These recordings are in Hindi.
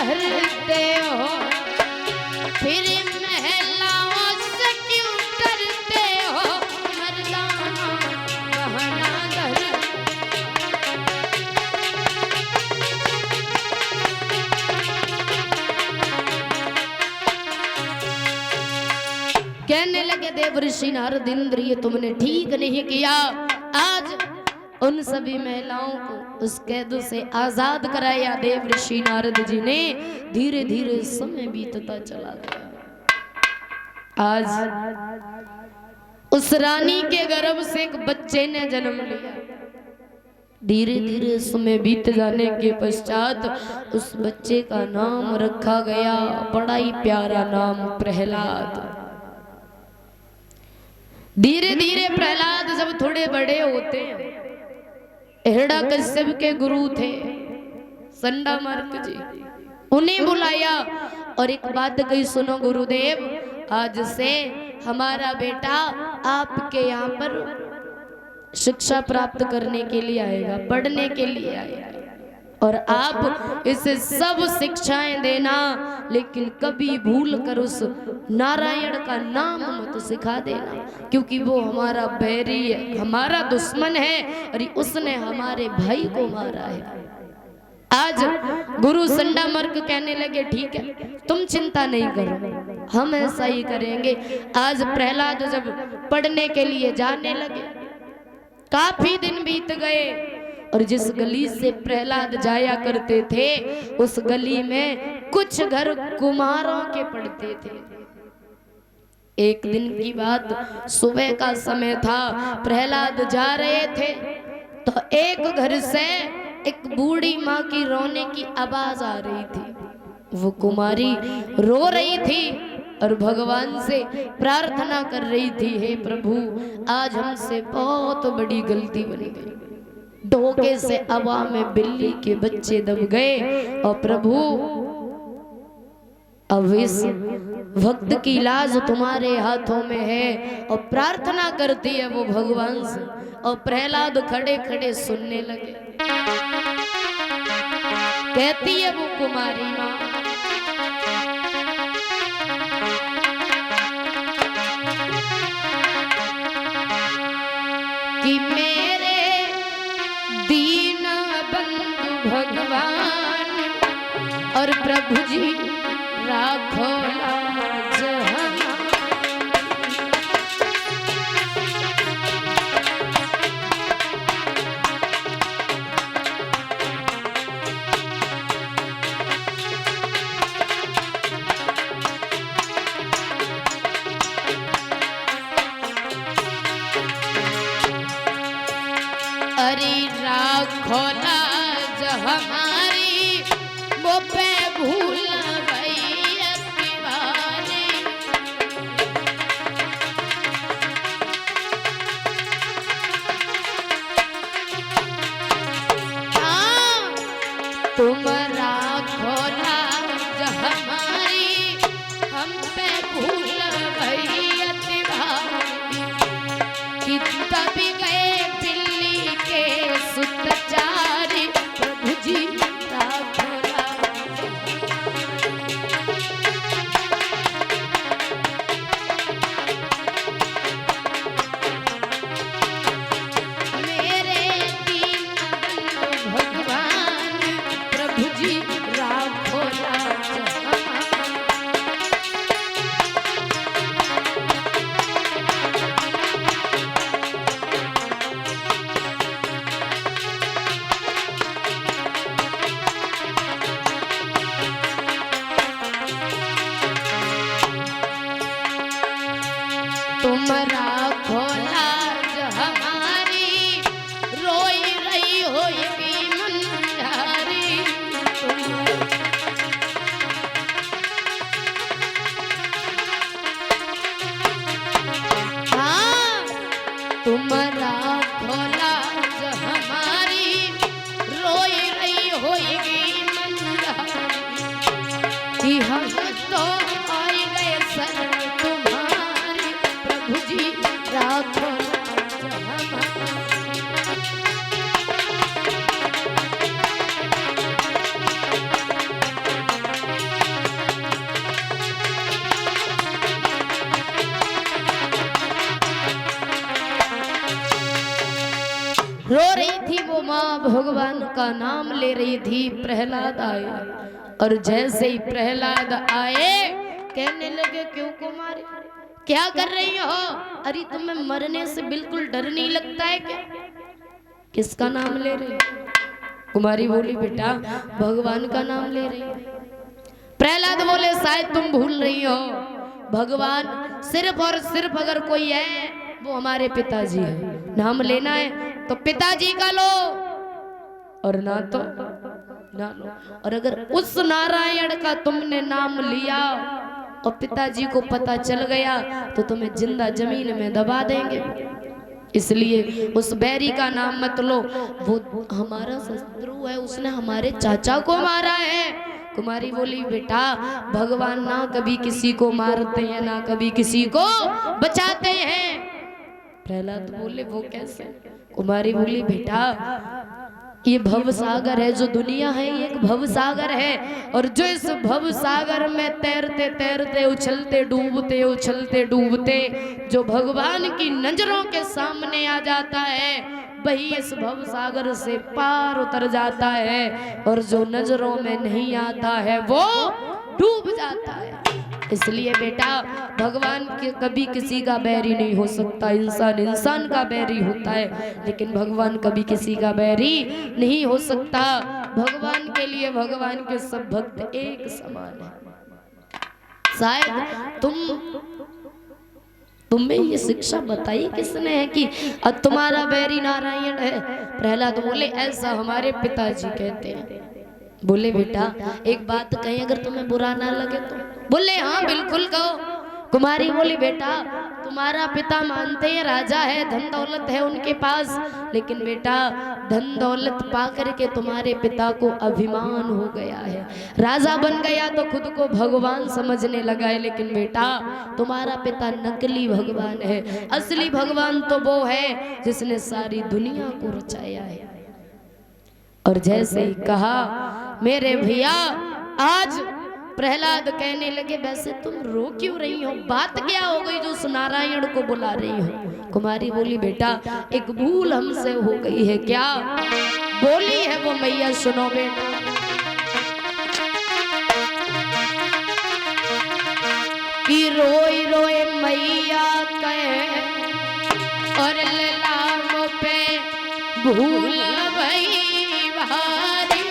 करते हो, फिर महिलाओं से क्यों डरते हो, मर्दाना गहना धर। कहने लगे देव ऋषि नारद इंद्र, ये तुमने ठीक नहीं किया। आज उन सभी महिलाओं को उस कैद से आजाद कराया देव ऋषि नारद जी ने। धीरे धीरे समय बीतता चला गया। आज उस रानी के गर्भ से एक बच्चे ने जन्म लिया। धीरे धीरे समय बीत जाने के पश्चात उस बच्चे का नाम रखा गया, बड़ा ही प्यारा नाम, प्रहलाद। धीरे धीरे प्रहलाद जब थोड़े बड़े होते हैं, हिरण्यकश्यप के गुरु थे संडामार्क जी, उन्हें बुलाया और एक बात कही, सुनो गुरुदेव, आज से हमारा बेटा आपके यहाँ पर शिक्षा प्राप्त करने के लिए आएगा, पढ़ने के लिए आएगा, और आप इसे सब शिक्षाएं देना, लेकिन कभी भूल कर उस नारायण का नाम मत सिखा देना, क्योंकि वो हमारा बैरी है, हमारा दुश्मन है, और उसने हमारे भाई को मारा है। आज गुरु संडामार्क कहने लगे, ठीक है, तुम चिंता नहीं करो, हम ऐसा ही करेंगे। आज प्रहलाद जब पढ़ने के लिए जाने लगे, काफी दिन बीत गए, और जिस गली से प्रहलाद जाया करते थे, उस गली में कुछ घर कुम्हारों के पड़ते थे। एक दिन की बात, सुबह का समय था, प्रहलाद जा रहे थे, तो एक घर से एक बूढ़ी माँ की रोने की आवाज आ रही थी। वो कुमारी रो रही थी और भगवान से प्रार्थना कर रही थी, हे प्रभु, आज हमसे बहुत बड़ी गलती बन गई, धोखे से हवा में बिल्ली के बच्चे दब गए, और प्रभु अब इस भक्त की लाज तुम्हारे हाथों में है। और प्रार्थना करती है वो भगवान से, और प्रहलाद खड़े खड़े सुनने लगे। कहती है वो कुमारी माँ, कि मेरे दीन बंधु भगवान और प्रभु जी राखो लाज हमारी। अरे राखो लाज हमारी, वो पे भूल तुम राखो लाज हमारी, हम पे भूल गई अति भारी, कि तभी गए बिल्ली के सुतचारी, प्रभु जी राखो लाज। मेरे दीन भगवान प्रभु जी राखो लाज हमारी। तुम राखो लाज हमारी, रोई रही होगी मुंडारी, हाँ तुम राखो लाज हमारी, रोई रही होगी मुंडारी, कि हम तो आई गए सर तुम्हारी, प्रभु जी राखो लाज हमारी। भगवान का नाम ले रही थी, प्रहलाद आए। और जैसे ही प्रहलाद आए कहने लगे, क्यों कुमारी, क्या कर रही हो? अरे तुम्हें मरने से बिल्कुल डर नहीं लगता है क्या? किसका नाम ले रही? कुमारी बोली, बेटा भगवान का नाम ले रही है। प्रहलाद बोले, शायद तुम भूल रही हो, भगवान सिर्फ और सिर्फ अगर कोई है वो हमारे पिताजी है। नाम लेना है तो पिताजी का लो, और ना तो ना लो। और अगर उस नारायण का तुमने नाम लिया और पिताजी को पता चल गया तो तुम्हें जिंदा जमीन में दबा देंगे। इसलिए उस बैरी का नाम मत लो, वो हमारा शत्रु है, उसने हमारे चाचा को मारा है। कुमारी बोली, बेटा भगवान ना कभी किसी को मारते हैं ना कभी किसी को बचाते हैं। प्रहलाद बोले, वो कैसे? कुमारी बोली, बेटा ये भव सागर है, जो दुनिया है ये एक भव सागर है, और जो इस भव सागर में तैरते तैरते उछलते डूबते जो भगवान की नजरों के सामने आ जाता है वही इस भव सागर से पार उतर जाता है, और जो नजरों में नहीं आता है वो डूब जाता है। इसलिए बेटा भगवान के कभी किसी का बैरी नहीं हो सकता। इंसान इंसान का बैरी होता है, लेकिन भगवान कभी किसी का बैरी नहीं हो सकता। भगवान के लिए भगवान के सब भक्त एक समान है। शायद तुम्हें ये शिक्षा बताई किसने है कि तुम्हारा बैरी नारायण है? प्रहलाद बोले, ऐसा हमारे पिताजी कहते हैं। बोले, बेटा एक बात कहें, अगर तुम्हें बुरा ना लगे तो? बोले, हाँ बिल्कुल कहो। कुमारी बोली, बेटा तुम्हारा पिता मानते हैं राजा है, धन दौलत है उनके पास, लेकिन बेटा धन दौलत पा करके तुम्हारे पिता को अभिमान हो गया है। राजा बन गया तो खुद को भगवान समझने लगा है, लेकिन बेटा तुम्हारा पिता नकली भगवान है, असली भगवान तो वो है जिसने सारी दुनिया को रचाया है। और जैसे ही कहा, मेरे भैया आज प्रहलाद कहने लगे, वैसे तुम रो क्यों रही हो? बात क्या हो गई जो उस नारायण को बुला रही हो? कुमारी बोली, बेटा एक भूल हमसे हो गई है। क्या बोली है वो मैया? सुनो बेटा, कि रोई रोए मैया कहे और लामों पे भूल भई भारी।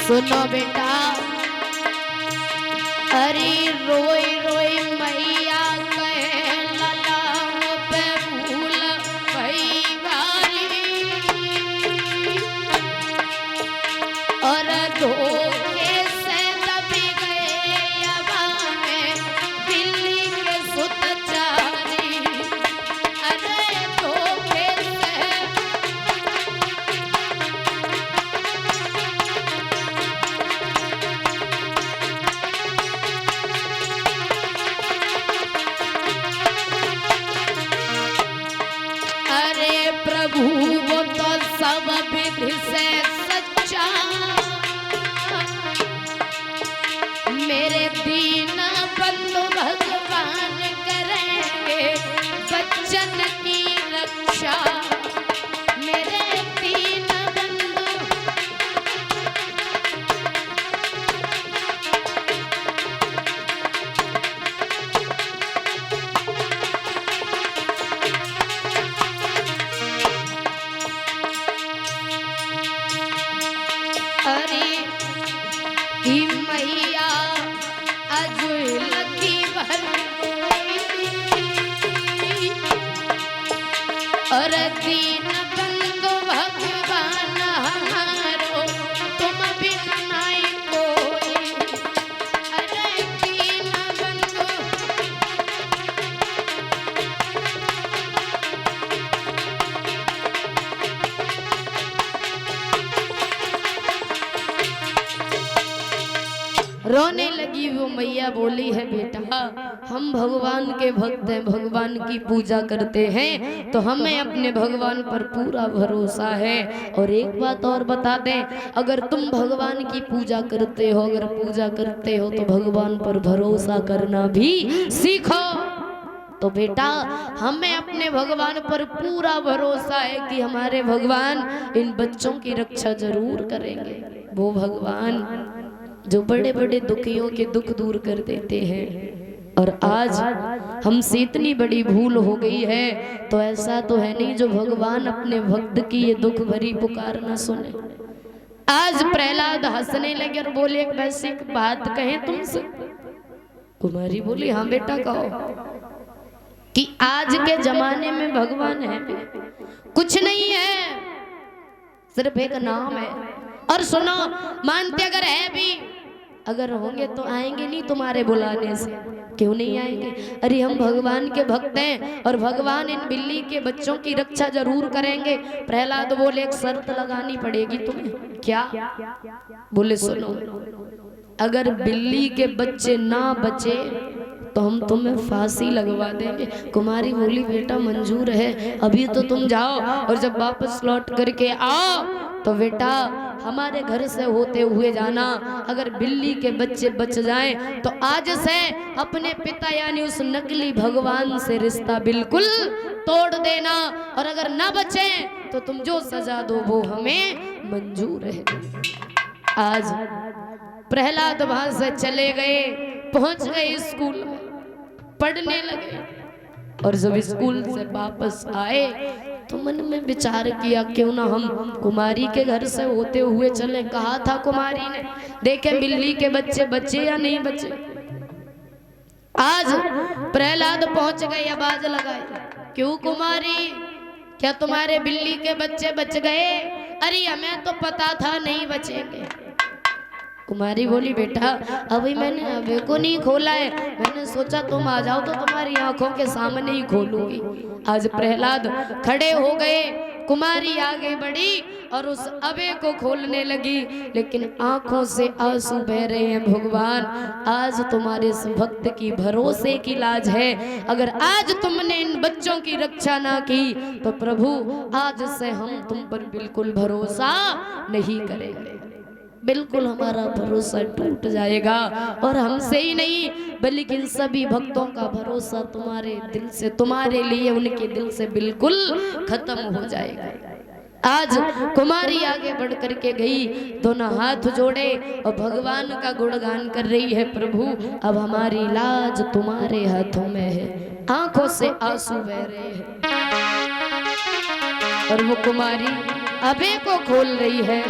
सुनो बेटा, अरे रोई रोई मैया कहे ललामों पे भूल भई भारी, और धोखे से दबी गए हवा में दिल्ली के सुतचारी। अरे धोखे से प्रभु वो तो सब विधि से सच्चा, मेरे दीन बंधु भगवान करेंगे बच्चन की रक्षा। मेरे दीन बंधु मैया बोली है बेटा हम भगवान के भक्त हैं, भगवान की पूजा करते हैं, तो हमें अपने भगवान पर पूरा भरोसा है। और एक बात और बता दें, अगर तुम भगवान की पूजा करते हो, अगर पूजा करते हो तो भगवान पर भरोसा करना भी सीखो। तो बेटा हमें अपने भगवान पर पूरा भरोसा है कि हमारे भगवान इन बच्चों की रक्षा जरूर करेंगे। वो भगवान जो बड़े बड़े दुखियों के दुख दूर कर देते हैं। और आज हमसे इतनी बड़ी भूल हो गई है, तो ऐसा तो है नहीं जो भगवान अपने भक्त की ये दुख भरी पुकार न सुने। आज प्रहलाद हंसने लगे और बोले एक वैसी बात कहें तुमसे। कुमारी बोली हाँ बेटा कहो। कि आज के जमाने में भगवान है कुछ नहीं है, सिर्फ एक नाम है। और सुनो, मानते अगर है भी, अगर होंगे तो आएंगे नहीं तुम्हारे बुलाने से। क्यों नहीं आएंगे? अरे हम भगवान के भक्त हैं और भगवान इन बिल्ली के बच्चों की रक्षा जरूर करेंगे। प्रहलाद बोले एक शर्त लगानी पड़ेगी तुम्हें। क्या? बोले सुनो, अगर बिल्ली के बच्चे ना बचे तो हम तुम्हें फांसी लगवा देंगे। कुमारी बोली बेटा मंजूर है, अभी तो तुम जाओ और जब वापस लौट करके आओ तो बेटा हमारे घर से होते हुए जाना। अगर बिल्ली के बच्चे बच जाएं तो आज से अपने पिता यानी उस नकली भगवान से रिश्ता बिल्कुल तोड़ देना, और अगर ना बचे तो तुम जो सजा दो वो हमें मंजूर है। आज प्रहलाद वहां से चले गए, पहुंच गए स्कूल में, पढ़ने लगे। और जब स्कूल से वापस आए तो मन में विचार किया क्यों ना हम कुमारी के घर से होते हुए चले। कहा था कुमारी ने, देखे बिल्ली के बच्चे बचे या नहीं बचे। आज प्रहलाद पहुंच गए, आवाज लगाई, क्यों कुमारी क्या तुम्हारे बिल्ली के बच्चे बच गए? अरे हमें तो पता था नहीं बचेंगे। कुमारी बोली बेटा अभी मैंने अभी को नहीं खोला है, मैंने सोचा तुम आ जाओ तो तुम्हारी आंखों के सामने ही खोलूंगी। आज प्रहलाद खड़े हो गए, कुमारी आगे बढ़ी और उस अबे को खोलने लगी, लेकिन आंखों से आंसू बह रहे हैं। भगवान आज तुम्हारे इस भक्त की भरोसे की लाज है, अगर आज तुमने इन बच्चों की रक्षा ना की तो प्रभु आज से हम तुम पर बिल्कुल भरोसा नहीं करेंगे। बिल्कुल हमारा भरोसा टूट जाएगा और हमसे ही नहीं बल्कि इन सभी भक्तों का भरोसा तुम्हारे दिल से, तुम्हारे लिए उनके दिल से बिल्कुल खत्म हो जाएगा। आज कुमारी आगे बढ़ करके गई, दोनों हाथ जोड़े और भगवान का गुणगान कर रही है, प्रभु अब हमारी लाज तुम्हारे हाथों में है। आंखों से आंसू बह रहे हैं और वो कुमारी अबे को खोल रही है।